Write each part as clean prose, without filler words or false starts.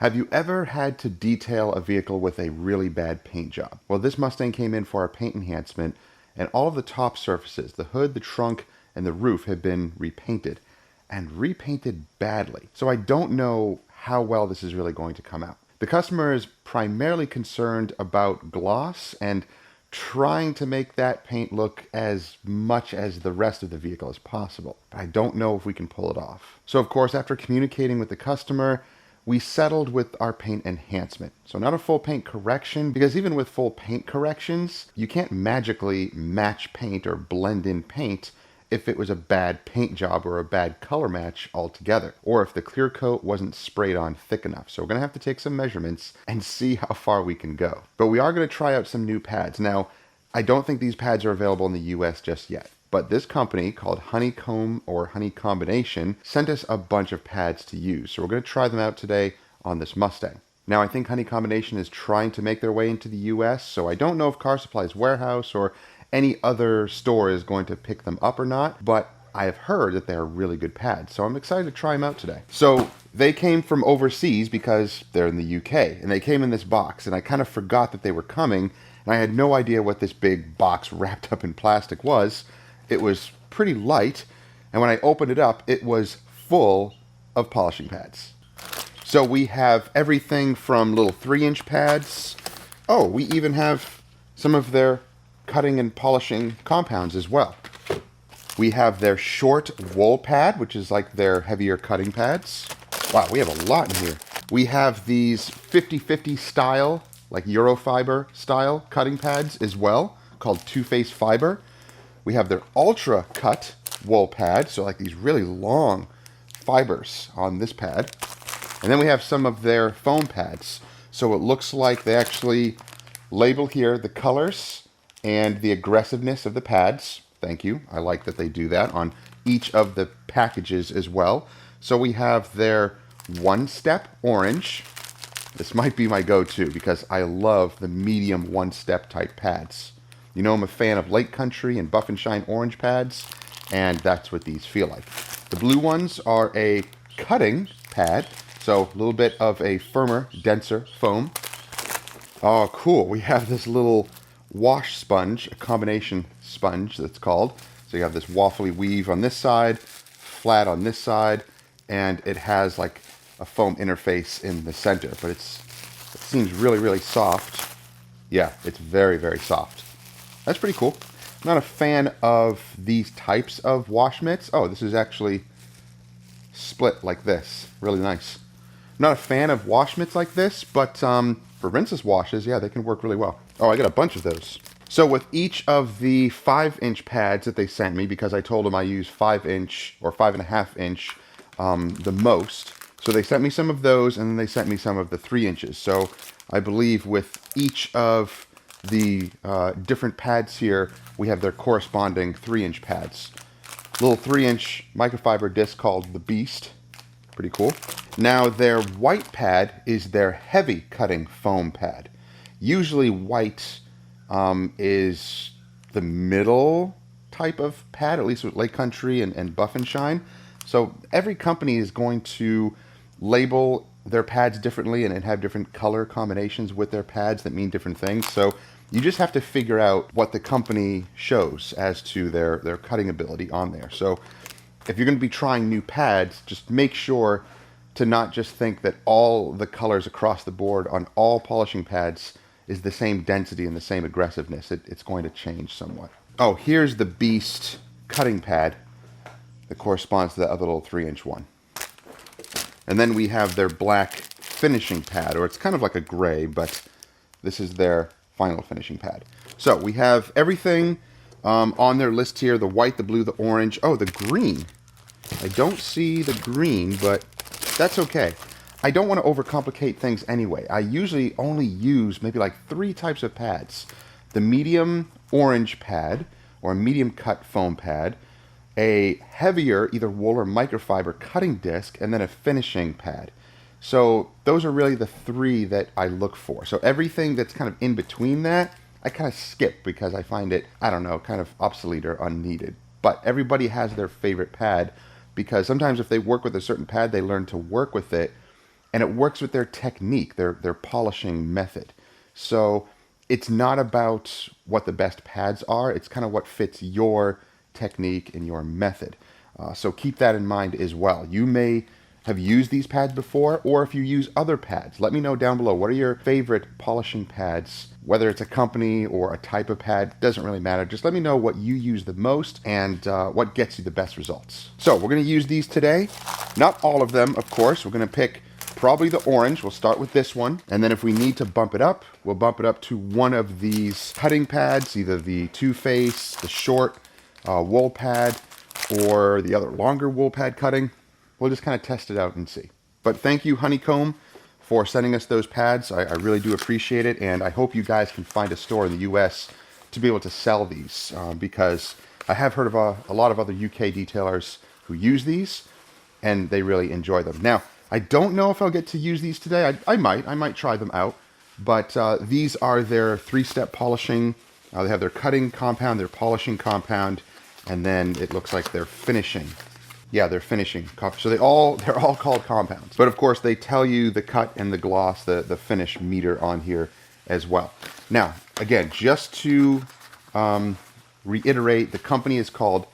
Have you ever had to detail a vehicle with a really bad paint job? Well, this Mustang came in for our paint enhancement, and all of the top surfaces, the hood, the trunk, and the roof have been repainted, and repainted badly. So I don't know how well this is really going to come out. The customer is primarily concerned about gloss and trying to make that paint look as much as the rest of the vehicle as possible. But I don't know if we can pull it off. So of course, after communicating with the customer, we settled with our paint enhancement. So not a full paint correction, because even with full paint corrections, you can't magically match paint or blend in paint if it was a bad paint job or a bad color match altogether, or if the clear coat wasn't sprayed on thick enough. So we're gonna have to take some measurements and see how far we can go. But we are gonna try out some new pads. Now, I don't think these pads are available in the US just yet. But this company called Honeycomb or Honey Combination sent us a bunch of pads to use. So we're going to try them out today on this Mustang. Now I think Honey Combination is trying to make their way into the US, so I don't know if Car Supply's warehouse or any other store is going to pick them up or not, but I have heard that they're really good pads, so I'm excited to try them out today. So they came from overseas because they're in the UK, and they came in this box, and I kind of forgot that they were coming, and I had no idea what this big box wrapped up in plastic was. It was pretty light, and when I opened it up, it was full of polishing pads. So we have everything from little 3-inch pads. Oh, we even have some of their cutting and polishing compounds as well. We have their short wool pad, which is like their heavier cutting pads. Wow, we have a lot in here. We have these 50-50 style, like Eurofiber style cutting pads as well, called two-face fiber. We have their ultra cut wool pad, so like these really long fibers on this pad. And then we have some of their foam pads. So it looks like they actually label here the colors and the aggressiveness of the pads. Thank you. I like that they do that on each of the packages as well. So we have their one-step orange. This might be my go-to because I love the medium one-step type pads. You know, I'm a fan of Lake Country and Buff and Shine orange pads, and that's what these feel like. The blue ones are a cutting pad, so a little bit of a firmer, denser foam. Oh, cool. We have this little wash sponge, a combination sponge that's called. So you have this waffly weave on this side, flat on this side, and it has like a foam interface in the center, but it seems really, really soft. Yeah, it's very, very soft. That's pretty cool. I'm not a fan of these types of wash mitts. Oh, this is actually split like this. Really nice. I'm not a fan of wash mitts like this, but for rinseless washes, yeah, they can work really well. Oh, I got a bunch of those. So with each of the 5-inch pads that they sent me, because I told them I use 5-inch or 5.5-inch the most. So they sent me some of those, and then they sent me some of the 3 inches. So I believe with each of the different pads here, we have their corresponding 3-inch pads. Little 3-inch microfiber disc called the Beast. Pretty cool. Now their white pad is their heavy cutting foam pad. Usually white is the middle type of pad, at least with Lake Country and Buff and Shine. So every company is going to label their pads differently and have different color combinations with their pads that mean different things. So you just have to figure out what the company shows as to their cutting ability on there. So if you're going to be trying new pads, just make sure to not just think that all the colors across the board on all polishing pads is the same density and the same aggressiveness. It's going to change somewhat. Oh, here's the Beast cutting pad that corresponds to that other little 3-inch one. And then we have their black finishing pad, or it's kind of like a gray, but this is their final finishing pad. So we have everything on their list here: the white, the blue, the orange. Oh, the green. I don't see the green, but that's okay. I don't want to overcomplicate things anyway. I usually only use maybe like 3 types of pads: the medium orange pad, or a medium cut foam pad, a heavier either wool or microfiber cutting disc, and then a finishing pad. So those are really the 3 that I look for. So everything that's kind of in between that, I kind of skip because I find it, I don't know, kind of obsolete or unneeded. But everybody has their favorite pad, because sometimes if they work with a certain pad, they learn to work with it and it works with their technique, their polishing method. So it's not about what the best pads are, it's kind of what fits your technique and your method. So keep that in mind as well. You may have used these pads before, or if you use other pads, let me know down below. What are your favorite polishing pads? Whether it's a company or a type of pad, doesn't really matter. Just let me know what you use the most and what gets you the best results. So we're going to use these today. Not all of them, of course. We're going to pick probably the orange. We'll start with this one. And then if we need to bump it up, we'll bump it up to one of these cutting pads, either the two-face, the short wool pad, or the other longer wool pad cutting. We'll just kind of test it out and see. But thank you, Honeycomb, for sending us those pads. I really do appreciate it, and I hope you guys can find a store in the US to be able to sell these, because I have heard of a lot of other UK detailers who use these, and they really enjoy them. Now, I don't know if I'll get to use these today. I might try them out, but these are their 3-step polishing. They have their cutting compound, their polishing compound, and then it looks like they're finishing. Yeah, they're finishing. So they're all called compounds. But of course, they tell you the cut and the gloss, the finish meter on here as well. Now, again, just to reiterate, the company is called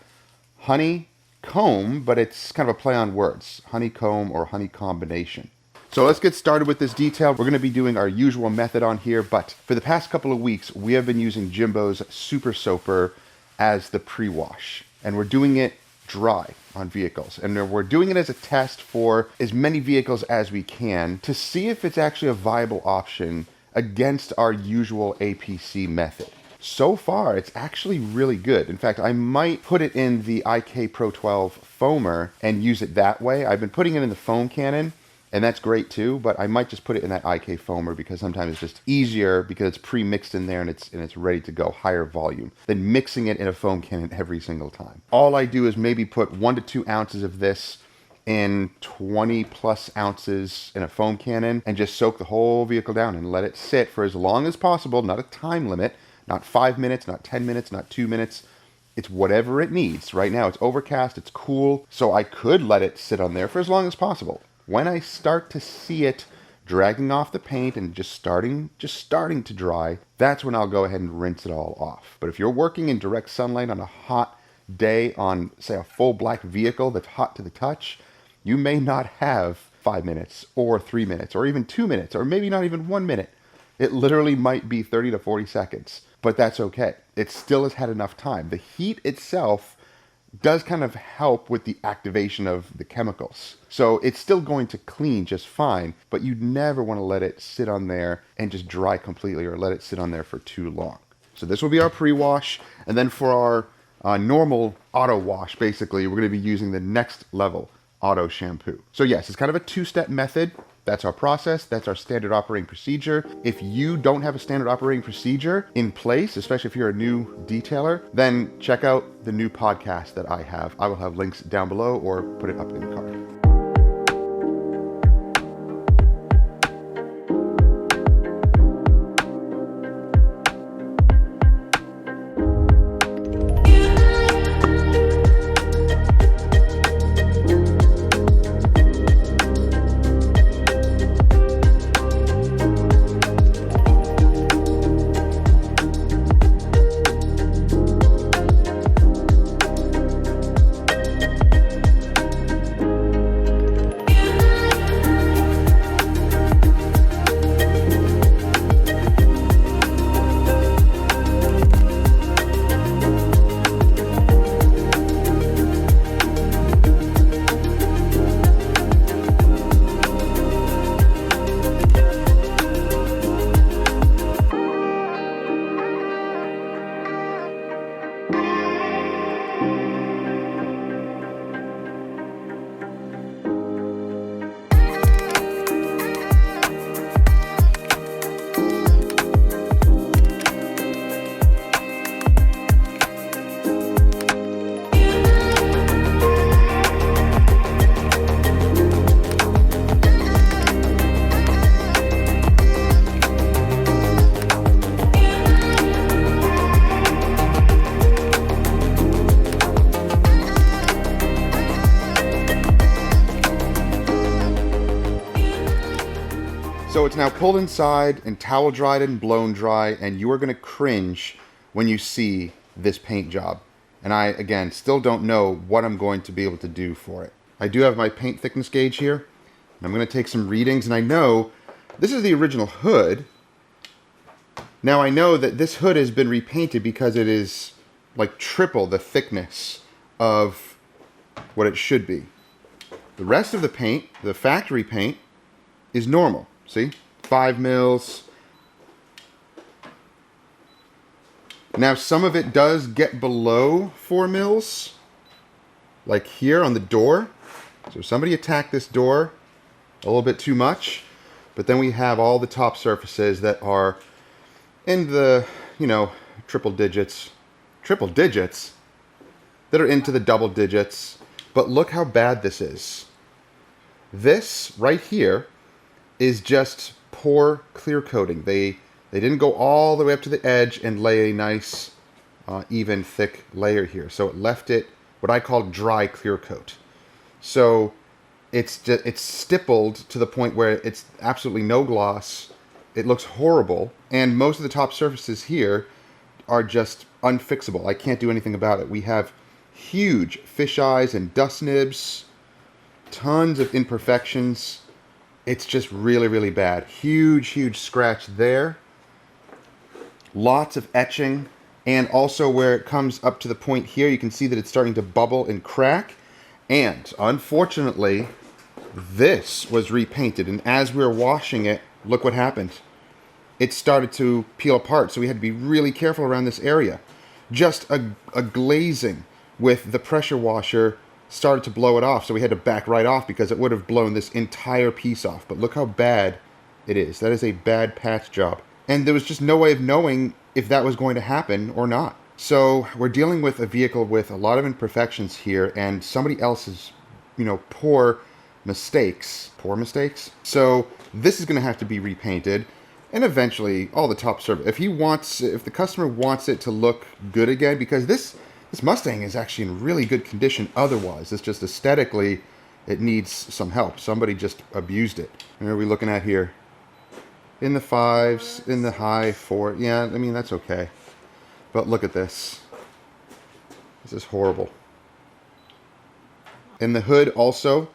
Honeycomb, but it's kind of a play on words. Honeycomb or honey combination. So let's get started with this detail. We're going to be doing our usual method on here, but for the past couple of weeks, we have been using Jimbo's Super Soaper as the pre-wash. And we're doing it dry on vehicles, and we're doing it as a test for as many vehicles as we can to see if it's actually a viable option against our usual APC method. So far, it's actually really good. In fact, I might put it in the IK Pro 12 foamer and use it that way. I've been putting it in the foam cannon, and that's great too, but I might just put it in that IK foamer because sometimes it's just easier because it's pre-mixed in there and it's ready to go, higher volume, than mixing it in a foam cannon every single time. All I do is maybe put 1 to 2 ounces of this in 20 plus ounces in a foam cannon and just soak the whole vehicle down and let it sit for as long as possible, not a time limit, not 5 minutes, not 10 minutes, not 2 minutes. It's whatever it needs. Right now it's overcast, it's cool, so I could let it sit on there for as long as possible. When I start to see it dragging off the paint and just starting to dry, that's when I'll go ahead and rinse it all off. But if you're working in direct sunlight on a hot day on, say, a full black vehicle that's hot to the touch, you may not have 5 minutes or 3 minutes or even 2 minutes or maybe not even 1 minute. It literally might be 30 to 40 seconds, but that's okay. It still has had enough time. The heat itself does kind of help with the activation of the chemicals. So it's still going to clean just fine, but you'd never want to let it sit on there and just dry completely or let it sit on there for too long. So this will be our pre-wash, and then for our normal auto wash, basically, we're going to be using the next level auto shampoo. So yes, it's kind of a 2-step method. That's our process. That's our standard operating procedure. If you don't have a standard operating procedure in place, especially if you're a new detailer, then check out the new podcast that I have. I will have links down below or put it up in the card. So it's now pulled inside and towel dried and blown dry, and you are going to cringe when you see this paint job. And I, again, still don't know what I'm going to be able to do for it. I do have my paint thickness gauge here. I'm going to take some readings, and I know this is the original hood. Now I know that this hood has been repainted because it is like triple the thickness of what it should be. The rest of the paint, the factory paint, is normal. See? 5 mils. Now some of it does get below 4 mils, like here on the door. So somebody attacked this door a little bit too much. But then we have all the top surfaces that are in the, you know, triple digits that are into the double digits. But look how bad this is. This right here is just poor clear coating. They didn't go all the way up to the edge and lay a nice even thick layer here. So it left it what I call dry clear coat. So it's stippled to the point where it's absolutely no gloss. It looks horrible, and most of the top surfaces here are just unfixable. I can't do anything about it. We have huge fisheyes and dust nibs, tons of imperfections. It's just really, really bad. Huge scratch there. Lots of etching, and also where it comes up to the point here, you can see that it's starting to bubble and crack. And unfortunately, this was repainted, and as we were washing it, look what happened. It started to peel apart, so we had to be really careful around this area. Just a glazing with the pressure washer started to blow it off, so we had to back right off because it would have blown this entire piece off. But look how bad it is. That is a bad patch job. And there was just no way of knowing if that was going to happen or not. So we're dealing with a vehicle with a lot of imperfections here, and somebody else's, you know, poor mistakes. So this is going to have to be repainted. And eventually, all the top surface. If the customer wants it to look good again, because this Mustang is actually in really good condition otherwise. It's just aesthetically, it needs some help. Somebody just abused it. What are we looking at here? In the 5s, in the high 4. Yeah, I mean, that's okay. But look at this. This is horrible. In the hood also,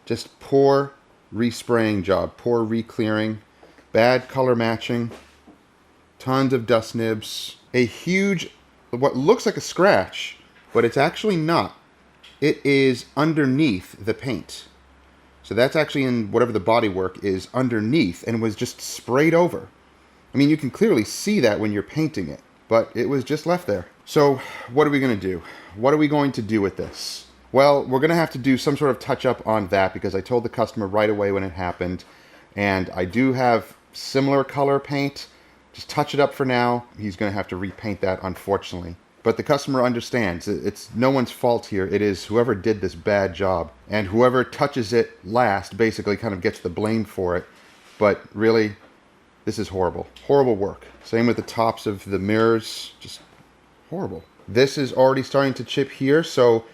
just poor respraying job, poor re-clearing. Bad color matching, tons of dust nibs, a huge, what looks like a scratch, but it's actually not. It is underneath the paint. So that's actually in whatever the bodywork is underneath and was just sprayed over. I mean, you can clearly see that when you're painting it, but it was just left there. So what are we going to do? What are we going to do with this? Well, we're going to have to do some sort of touch up on that because I told the customer right away when it happened. And I do have similar color paint. Just touch it up for now. He's going to have to repaint that, unfortunately. But the customer understands. It's no one's fault here. It is whoever did this bad job. And whoever touches it last basically kind of gets the blame for it. But really, this is horrible. Horrible work. Same with the tops of the mirrors. Just horrible. This is already starting to chip here. So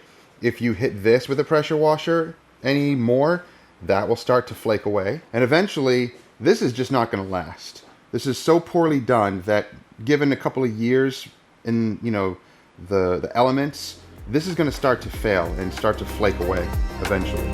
if you hit this with a pressure washer any more, that will start to flake away. And eventually, this is just not going to last. This is so poorly done that given a couple of years in, you know, the elements, this is going to start to fail and start to flake away eventually.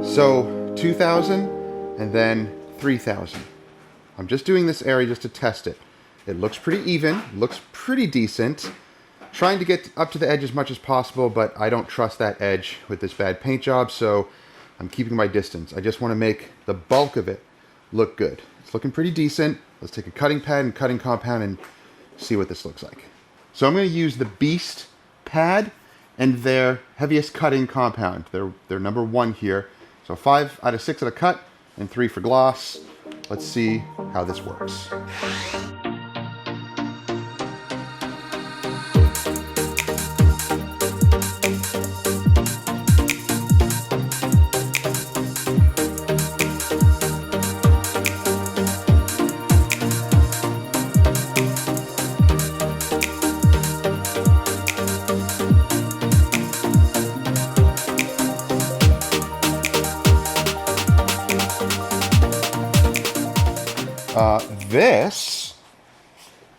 So 2,000 and then 3,000. I'm just doing this area just to test it. It looks pretty even, looks pretty decent. Trying to get up to the edge as much as possible, but I don't trust that edge with this bad paint job, so I'm keeping my distance. I just want to make the bulk of it look good. It's looking pretty decent. Let's take a cutting pad and cutting compound and see what this looks like. So I'm going to use the Beast pad and their heaviest cutting compound. They're number 1 here. So 5 out of 6 at a cut, and 3 for gloss. Let's see how this works.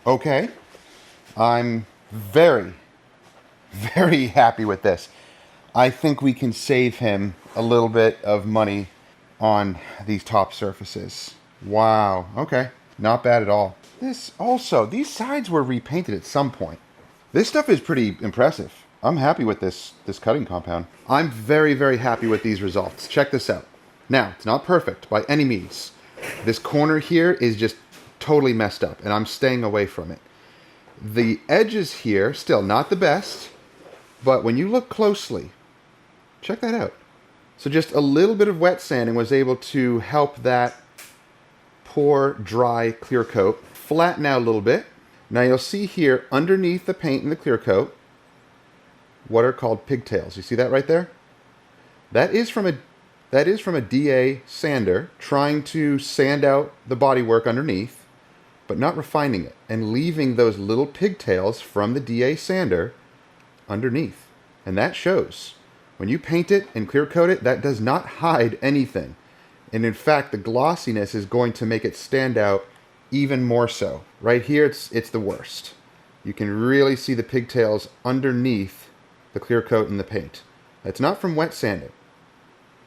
Okay, I'm very, very happy with this. I think we can save him a little bit of money on these top surfaces. Wow, okay, not bad at all. These sides were repainted at some point. This stuff is pretty impressive. I'm happy with this cutting compound. I'm very, very happy with these results. Check this out. Now, it's not perfect by any means. This corner here is just totally messed up, and I'm staying away from it. The edges here, still not the best, but when you look closely, check that out. So just a little bit of wet sanding was able to help that poor, dry clear coat flatten out a little bit. Now you'll see here, underneath the paint and the clear coat, what are called pigtails. You see that right there? That is from a DA sander trying to sand out the bodywork underneath, but not refining it, and leaving those little pigtails from the DA sander underneath. And that shows. When you paint it and clear coat it, that does not hide anything. And in fact, the glossiness is going to make it stand out even more so. Right here, it's the worst. You can really see the pigtails underneath the clear coat and the paint. That's not from wet sanding,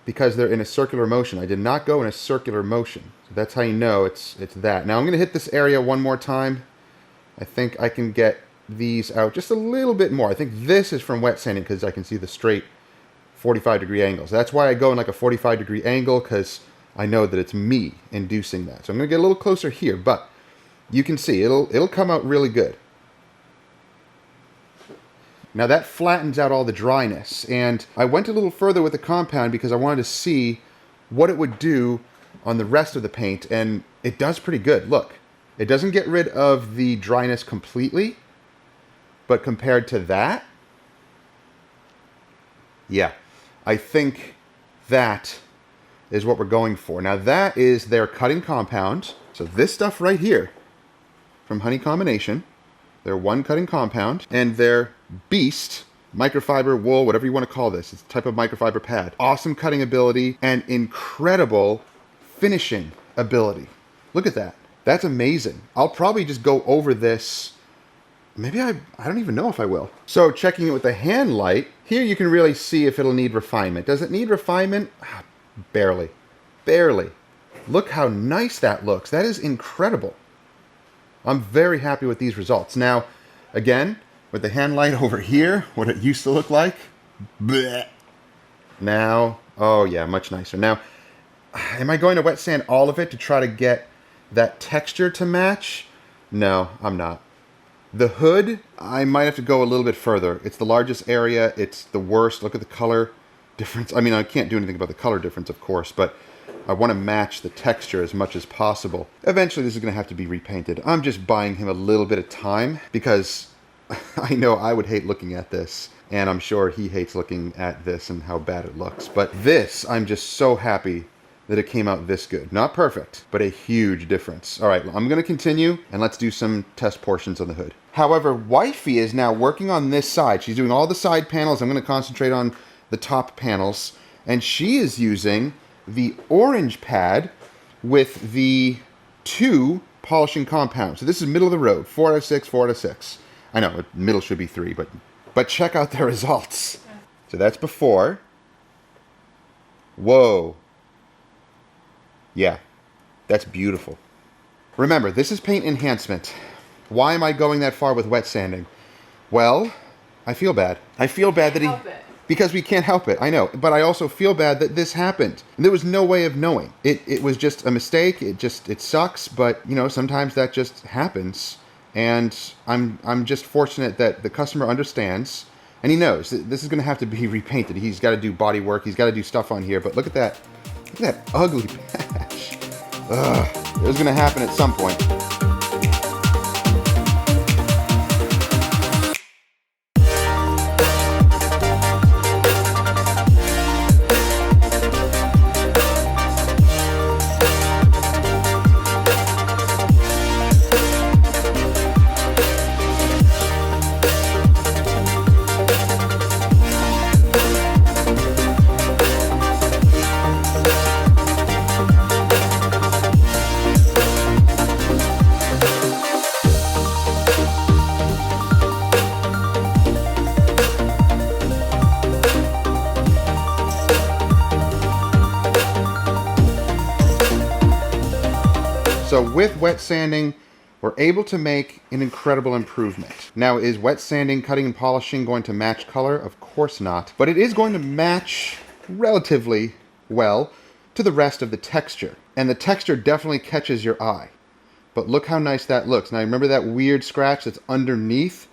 because they're in a circular motion. I did not go in a circular motion. So that's how you know it's that. Now I'm going to hit this area one more time. I think I can get these out just a little bit more. I think this is from wet sanding because I can see the straight 45-degree angles. That's why I go in like a 45-degree angle, because I know that it's me inducing that. So I'm going to get a little closer here, but you can see it'll come out really good. Now that flattens out all the dryness, and I went a little further with the compound because I wanted to see what it would do on the rest of the paint, and it does pretty good. Look, it doesn't get rid of the dryness completely, but compared to that, yeah, I think that is what we're going for. Now that is their cutting compound. So this stuff right here from Honey Combination, their one cutting compound, and their Beast microfiber wool, whatever you want to call this. It's a type of microfiber pad. Awesome cutting ability and incredible finishing ability. Look at that. That's amazing. I'll probably just go over this. Maybe I don't even know if I will. So checking it with the hand light, here you can really see if it'll need refinement. Does it need refinement? Barely. Barely. Look how nice that looks. That is incredible. I'm very happy with these results. Now, again, with the hand light over here, what it used to look like, bleh. Now, oh yeah, much nicer. Now, am I going to wet sand all of it to try to get that texture to match? No, I'm not. The hood, I might have to go a little bit further. It's the largest area. It's the worst. Look at the color difference. I mean, I can't do anything about the color difference, of course, but I want to match the texture as much as possible. Eventually, this is going to have to be repainted. I'm just buying him a little bit of time because I know I would hate looking at this, and I'm sure he hates looking at this and how bad it looks. But this, I'm just so happy that it came out this good. Not perfect, but a huge difference. All right, I'm going to continue, and let's do some test portions on the hood. However, Wifey is now working on this side. She's doing all the side panels. I'm going to concentrate on the top panels, and she is using the orange pad with the 2 polishing compounds. So this is middle of the road, 4 out of 6, 4 out of 6. I know, middle should be 3, but check out the results. So that's before. Whoa. Yeah, that's beautiful. Remember, this is paint enhancement. Why am I going that far with wet sanding? Well, I feel bad. I feel bad that because we can't help it, I know. But I also feel bad that this happened. There was no way of knowing. It was just a mistake. It sucks, but you know, sometimes that just happens. And I'm just fortunate that the customer understands, and he knows that this is going to have to be repainted. He's got to do body work. He's got to do stuff on here. But look at that. Look at that ugly patch. Ugh, it was gonna happen at some point. So with wet sanding, we're able to make an incredible improvement. Now, is wet sanding, cutting, and polishing going to match color? Of course not. But it is going to match relatively well to the rest of the texture. And the texture definitely catches your eye. But look how nice that looks. Now, remember that weird scratch that's underneath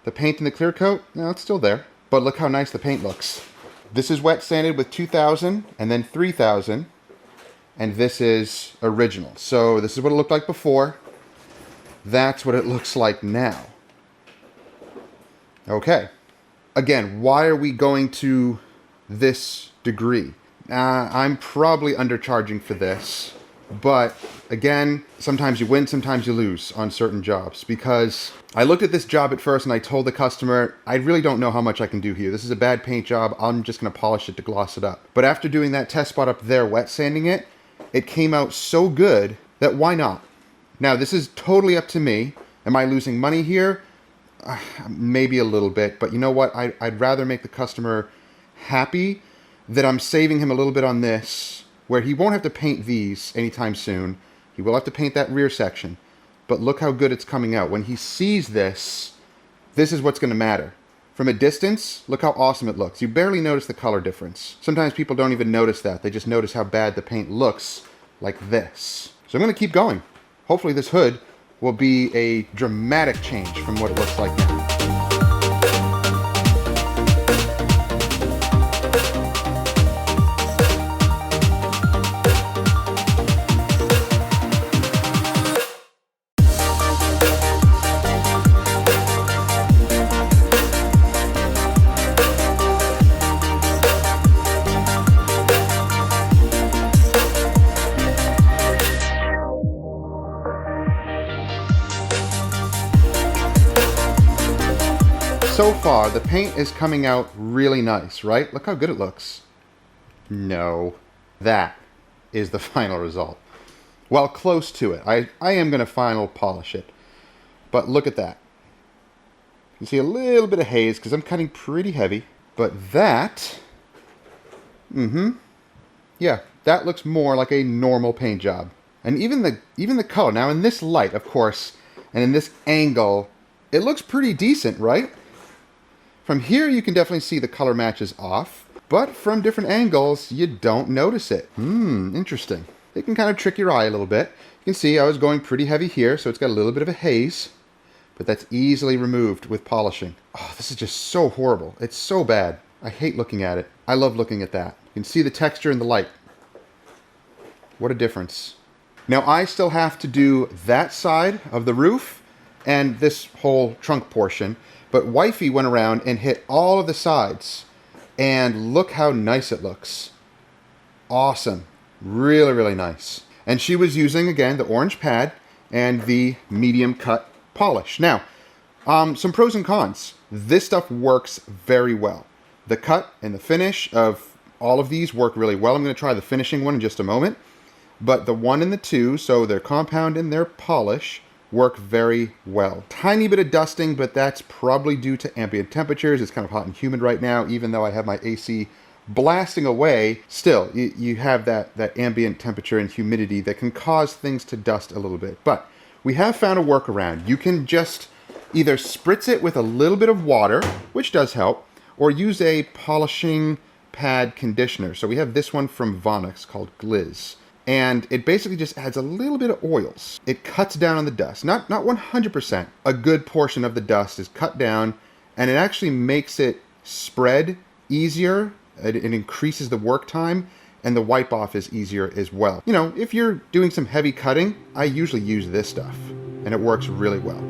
the paint in the clear coat? No, it's still there. But look how nice the paint looks. This is wet sanded with 2000 and then 3000. And this is original. So this is what it looked like before. That's what it looks like now. Okay. Again, why are we going to this degree? I'm probably undercharging for this. But again, sometimes you win, sometimes you lose on certain jobs. Because I looked at this job at first and I told the customer, I really don't know how much I can do here. This is a bad paint job. I'm just going to polish it to gloss it up. But after doing that test spot up there, wet sanding it, it came out so good that why not? Now, this is totally up to me. Am I losing money here? Maybe a little bit, but you know what? I'd rather make the customer happy that I'm saving him a little bit on this, where he won't have to paint these anytime soon. He will have to paint that rear section. But look how good it's coming out. When he sees this, this is what's going to matter. From a distance, look how awesome it looks. You barely notice the color difference. Sometimes people don't even notice that. They just notice how bad the paint looks like this. So I'm going to keep going. Hopefully this hood will be a dramatic change from what it looks like now. So far, the paint is coming out really nice, right? Look how good it looks. No, that is the final result. Well, close to it. I am going to final polish it. But look at that. You can see a little bit of haze because I'm cutting pretty heavy. But that, yeah, that looks more like a normal paint job. And even the color, now in this light, of course, and in this angle, it looks pretty decent, right? From here, you can definitely see the color matches off, but from different angles, you don't notice it. Interesting. It can kind of trick your eye a little bit. You can see I was going pretty heavy here, so it's got a little bit of a haze, but that's easily removed with polishing. Oh, this is just so horrible. It's so bad. I hate looking at it. I love looking at that. You can see the texture in the light. What a difference. Now, I still have to do that side of the roof and this whole trunk portion. But Wifey went around and hit all of the sides. And look how nice it looks. Awesome. Really, really nice. And she was using, again, the orange pad and the medium cut polish. Now, some pros and cons. This stuff works very well. The cut and the finish of all of these work really well. I'm going to try the finishing one in just a moment. But the 1 and the 2, so their compound and their polish, work very well. Tiny bit of dusting, but that's probably due to ambient temperatures. It's kind of hot and humid right now, even though I have my AC blasting away. Still, you have that ambient temperature and humidity that can cause things to dust a little bit. But we have found a workaround. You can just either spritz it with a little bit of water, which does help, or use a polishing pad conditioner. So we have this one from Vonix called Gliz. And it basically just adds a little bit of oils. It cuts down on the dust. Not 100%. A good portion of the dust is cut down, and it actually makes it spread easier. It increases the work time, and the wipe off is easier as well. You know, if you're doing some heavy cutting, I usually use this stuff, and it works really well.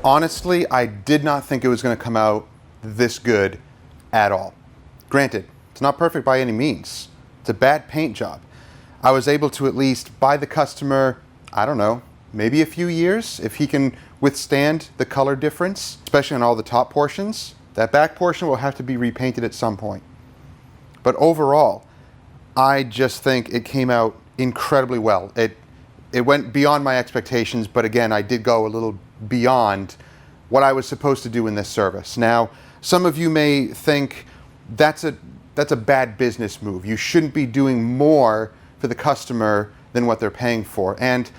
Honestly, I did not think it was going to come out this good at all. Granted, it's not perfect by any means. It's a bad paint job. I was able to at least buy the customer, I don't know, maybe a few years if he can withstand the color difference, especially on all the top portions. That back portion will have to be repainted at some point. But overall, I just think it came out incredibly well. It went beyond my expectations, but again, I did go a little beyond what I was supposed to do in this service. Now, some of you may think that's a bad business move. You shouldn't be doing more for the customer than what they're paying for. And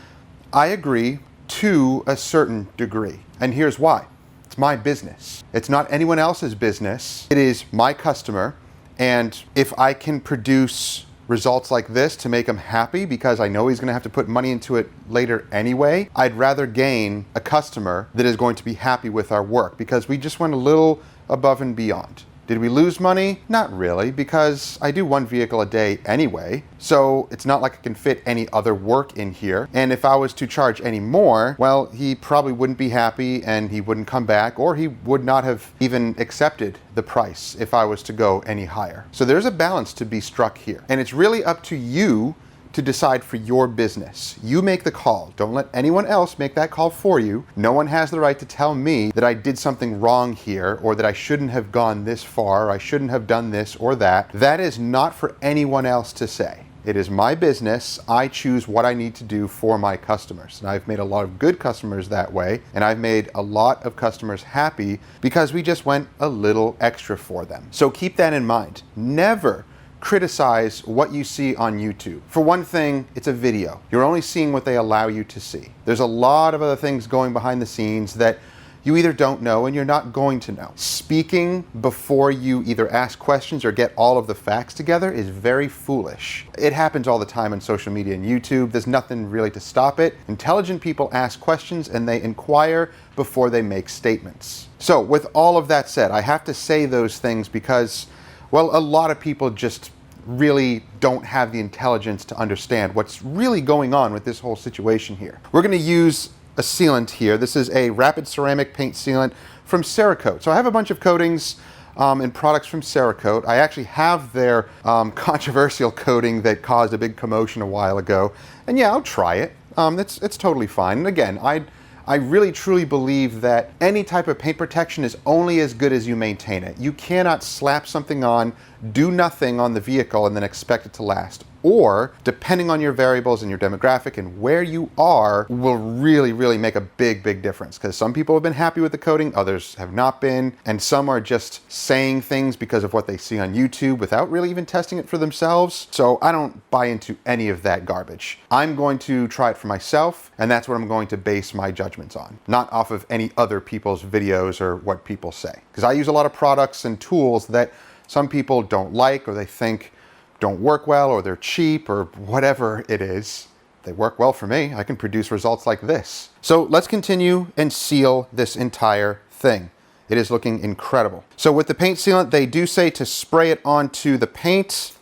I agree to a certain degree. And here's why. It's my business. It's not anyone else's business. It is my customer. And if I can produce results like this to make him happy because I know he's going to have to put money into it later anyway, I'd rather gain a customer that is going to be happy with our work because we just went a little above and beyond. Did we lose money? Not really, because I do one vehicle a day anyway, so it's not like I can fit any other work in here. And if I was to charge any more, well, he probably wouldn't be happy and he wouldn't come back, or he would not have even accepted the price if I was to go any higher. So there's a balance to be struck here. And it's really up to you to decide for your business. You make the call. Don't let anyone else make that call for you. No one has the right to tell me that I did something wrong here or that I shouldn't have gone this far, I shouldn't have done this or that. That is not for anyone else to say. It is my business. I choose what I need to do for my customers. And I've made a lot of good customers that way, and I've made a lot of customers happy because we just went a little extra for them. So keep that in mind. Never criticize what you see on YouTube. For one thing, it's a video. You're only seeing what they allow you to see. There's a lot of other things going behind the scenes that you either don't know and you're not going to know. Speaking before you either ask questions or get all of the facts together is very foolish. It happens all the time on social media and YouTube. There's nothing really to stop it. Intelligent people ask questions and they inquire before they make statements. So with all of that said, I have to say those things because, well, a lot of people just really don't have the intelligence to understand what's really going on with this whole situation here. We're going to use a sealant here. This is a rapid ceramic paint sealant from Cerakote. So I have a bunch of coatings and products from Cerakote. I actually have their controversial coating that caused a big commotion a while ago. And yeah, I'll try it. It's totally fine. And again, I really truly believe that any type of paint protection is only as good as you maintain it. You cannot slap something on, do nothing on the vehicle, and then expect it to last. Or, depending on your variables and your demographic and where you are, will really, really make a big, big difference. Because some people have been happy with the coating, others have not been, and some are just saying things because of what they see on YouTube without really even testing it for themselves. So I don't buy into any of that garbage. I'm going to try it for myself, and that's what I'm going to base my judgments on, not off of any other people's videos or what people say. Because I use a lot of products and tools that some people don't like or they think don't work well or they're cheap or whatever it is. They work well for me. I can produce results like this. So let's continue and seal this entire thing. It is looking incredible. So with the paint sealant, they do say to spray it onto the paint.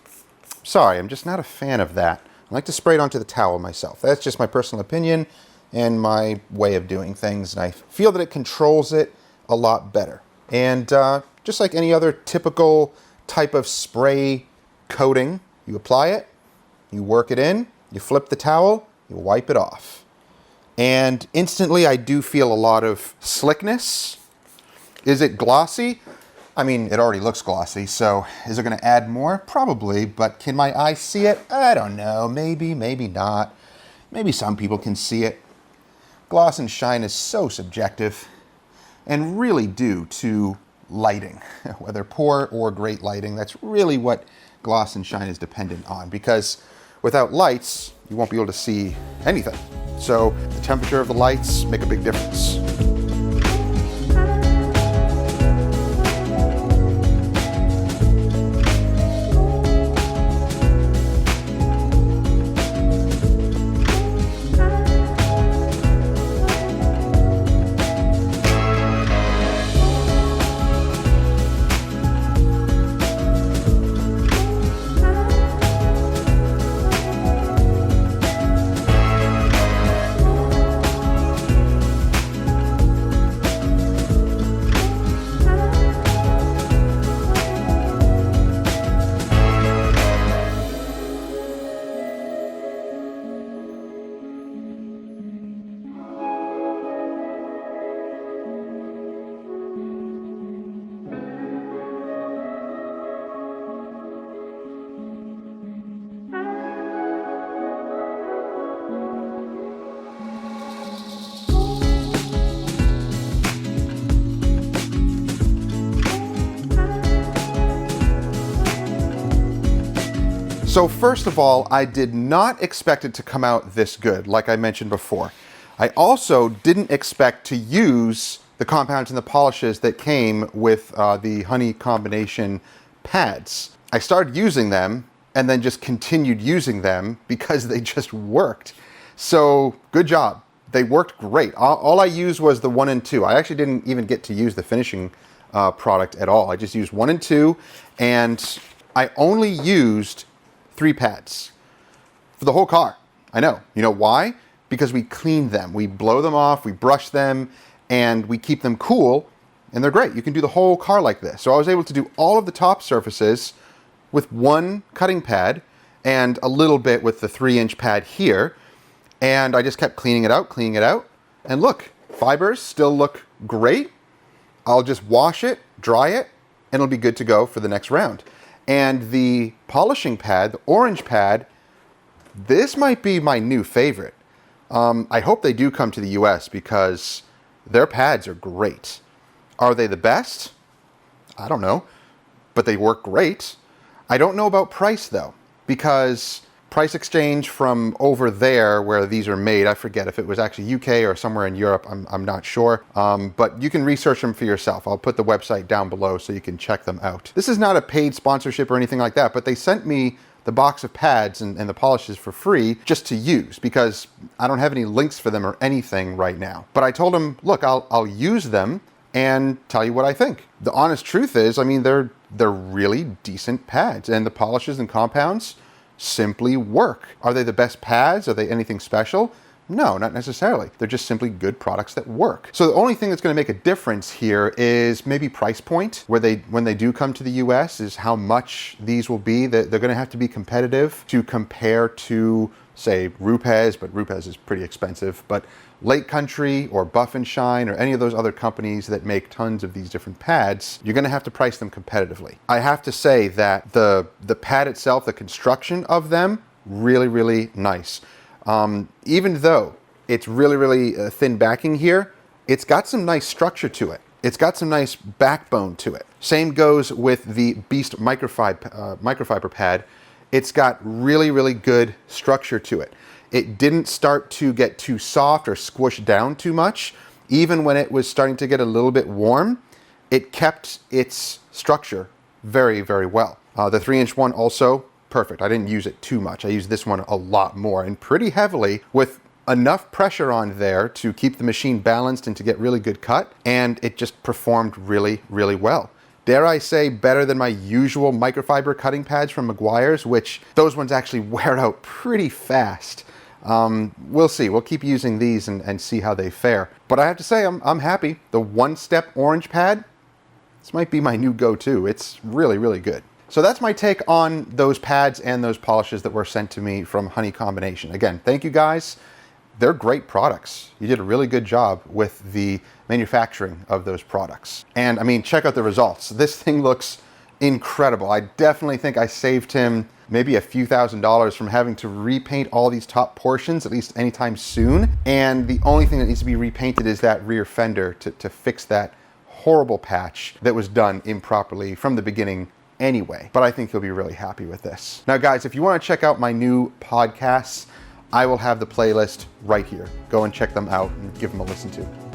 Sorry, I'm just not a fan of that. I like to spray it onto the towel myself. That's just my personal opinion and my way of doing things. And I feel that it controls it a lot better. And just like any other typical type of spray coating, you apply it, you work it in, you flip the towel, you wipe it off. And instantly I do feel a lot of slickness. Is it glossy? I mean, it already looks glossy, so is it going to add more? Probably, but can my eye see it? I don't know. Maybe, maybe not. Maybe some people can see it. Gloss and shine is so subjective and really due to lighting, whether poor or great lighting. That's really what gloss and shine is dependent on, because without lights, you won't be able to see anything. So the temperature of the lights make a big difference. So first of all, I did not expect it to come out this good, like I mentioned before. I also didn't expect to use the compounds and the polishes that came with the honey combination pads. I started using them and then just continued using them because they just worked. So good job. They worked great. All I used was the 1 and 2. I actually didn't even get to use the finishing product at all. I just used 1 and 2, and I only used 3 pads for the whole car. I know. You know why? Because we clean them. We blow them off, we brush them, and we keep them cool, and they're great. You can do the whole car like this. So I was able to do all of the top surfaces with 1 cutting pad and a little bit with the 3-inch pad here. And I just kept cleaning it out, and look, fibers still look great. I'll just wash it, dry it, and it'll be good to go for the next round. And the polishing pad, the orange pad, this might be my new favorite. I hope they do come to the US because their pads are great. Are they the best? I don't know, but they work great. I don't know about price though, because price exchange from over there where these are made, I forget if it was actually UK or somewhere in Europe, I'm not sure. But you can research them for yourself. I'll put the website down below so you can check them out. This is not a paid sponsorship or anything like that, but they sent me the box of pads and the polishes for free just to use because I don't have any links for them or anything right now. But I told them, look, I'll use them and tell you what I think. The honest truth is, I mean, they're really decent pads, and the polishes and compounds simply work. Are they the best pads? Are they anything special? No, not necessarily. They're just simply good products that work. So the only thing that's going to make a difference here is maybe price point, where when they do come to the US, is how much these will be. They're going to have to be competitive to compare to, say, Rupes, but Rupes is pretty expensive, but Lake Country or Buff and Shine or any of those other companies that make tons of these different pads, you're going to have to price them competitively. I have to say that the pad itself, the construction of them, really, really nice. Even though it's really, really thin backing here, it's got some nice structure to it. It's got some nice backbone to it. Same goes with the Beast microfiber pad. It's got really, really good structure to it. It didn't start to get too soft or squished down too much. Even when it was starting to get a little bit warm, it kept its structure very, very well. The 3-inch one also, perfect. I didn't use it too much. I used this one a lot more and pretty heavily with enough pressure on there to keep the machine balanced and to get really good cut. And it just performed really, really well. Dare I say better than my usual microfiber cutting pads from Meguiar's, which those ones actually wear out pretty fast. We'll see. We'll keep using these and see how they fare. But I have to say, I'm happy. The 1-step orange pad, this might be my new go-to. It's really, really good. So that's my take on those pads and those polishes that were sent to me from Honey Combination. Again, thank you guys. They're great products. You did a really good job with the manufacturing of those products. And I mean, check out the results. This thing looks incredible. I definitely think I saved him maybe a few $1,000s from having to repaint all these top portions, at least anytime soon. And the only thing that needs to be repainted is that rear fender to fix that horrible patch that was done improperly from the beginning anyway, but I think you'll be really happy with this. Now guys, if you want to check out my new podcasts, I will have the playlist right here. Go and check them out and give them a listen to.